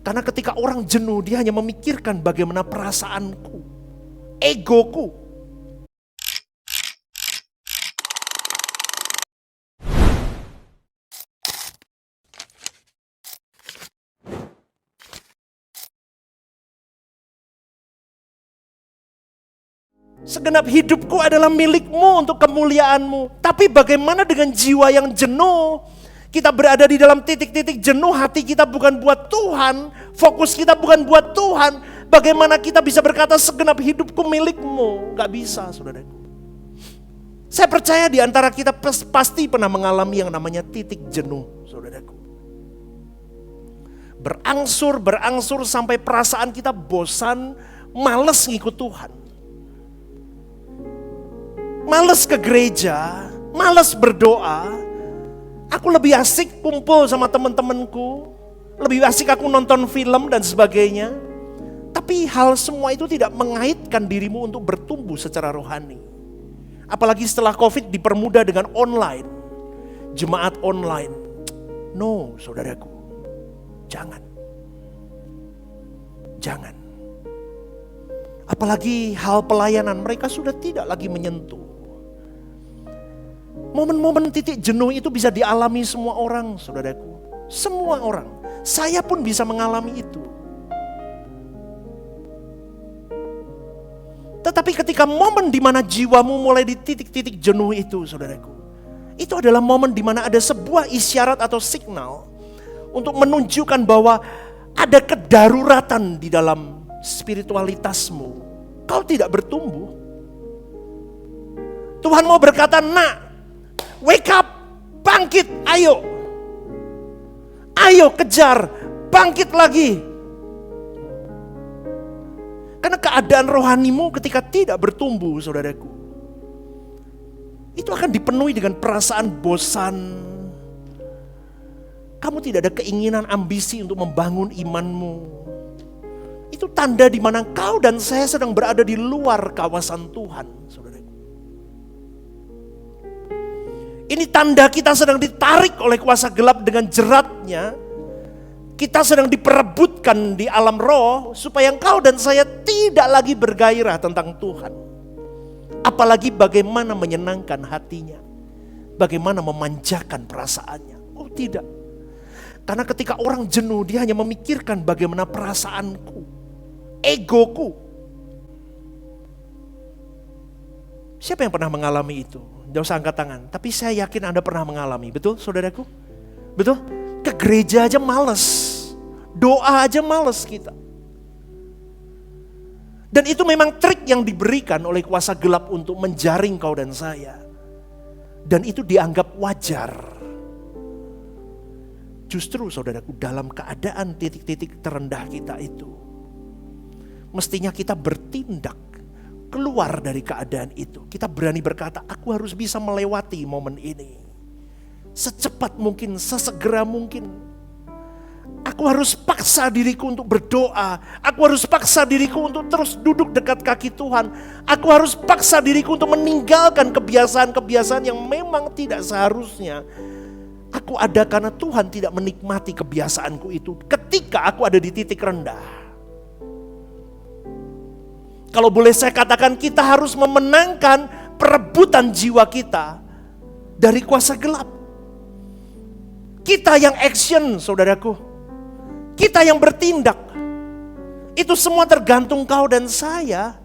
Karena ketika orang jenuh, dia hanya memikirkan bagaimana perasaanku, egoku. Segenap hidupku adalah milikmu untuk kemuliaanmu. Tapi bagaimana dengan jiwa yang jenuh? Kita berada di dalam titik-titik jenuh, hati kita bukan buat Tuhan, fokus kita bukan buat Tuhan. Bagaimana kita bisa berkata segenap hidupku milikmu? Gak bisa, saudaraku. Saya percaya di antara kita pasti pernah mengalami yang namanya titik jenuh, saudaraku. Berangsur sampai perasaan kita bosan, males ngikut Tuhan. Males ke gereja, males berdoa. Aku lebih asik kumpul sama teman-temanku, lebih asik aku nonton film dan sebagainya. Tapi hal semua itu tidak mengaitkan dirimu untuk bertumbuh secara rohani. Apalagi setelah COVID dipermudah dengan online, jemaat online. No, saudaraku, jangan. Apalagi hal pelayanan, mereka sudah tidak lagi menyentuh. Momen-momen titik jenuh itu bisa dialami semua orang, saudaraku. Semua orang. Saya pun bisa mengalami itu. Tetapi ketika momen di mana jiwamu mulai di titik-titik jenuh itu, saudaraku. Itu adalah momen di mana ada sebuah isyarat atau signal untuk menunjukkan bahwa ada kedaruratan di dalam spiritualitasmu. Kau tidak bertumbuh. Tuhan mau berkata, nak, wake up, bangkit, ayo. Ayo kejar, bangkit lagi. Karena keadaan rohanimu ketika tidak bertumbuh, saudaraku, itu akan dipenuhi dengan perasaan bosan. Kamu tidak ada keinginan, ambisi untuk membangun imanmu. Itu tanda di mana kau dan saya sedang berada di luar kawasan Tuhan, saudaraku. Ini tanda kita sedang ditarik oleh kuasa gelap dengan jeratnya. Kita sedang diperebutkan di alam roh supaya engkau dan saya tidak lagi bergairah tentang Tuhan. Apalagi bagaimana menyenangkan hatinya. Bagaimana memanjakan perasaannya. Oh tidak. Karena ketika orang jenuh, dia hanya memikirkan bagaimana perasaanku, egoku. Siapa yang pernah mengalami itu? Jangan usah angkat tangan. Tapi saya yakin Anda pernah mengalami. Betul saudaraku? Betul? Ke gereja aja males. Doa aja males kita. Dan itu memang trik yang diberikan oleh kuasa gelap untuk menjaring kau dan saya. Dan itu dianggap wajar. Justru saudaraku, dalam keadaan titik-titik terendah kita itu, mestinya kita bertindak keluar dari keadaan itu. Kita berani berkata, aku harus bisa melewati momen ini. Secepat mungkin, sesegera mungkin. Aku harus paksa diriku untuk berdoa. Aku harus paksa diriku untuk terus duduk dekat kaki Tuhan. Aku harus paksa diriku untuk meninggalkan kebiasaan-kebiasaan yang memang tidak seharusnya aku ada, karena Tuhan tidak menikmati kebiasaanku itu ketika aku ada di titik rendah. Kalau boleh saya katakan, kita harus memenangkan perebutan jiwa kita dari kuasa gelap. Kita yang action, saudaraku. Kita yang bertindak. Itu semua tergantung kau dan saya.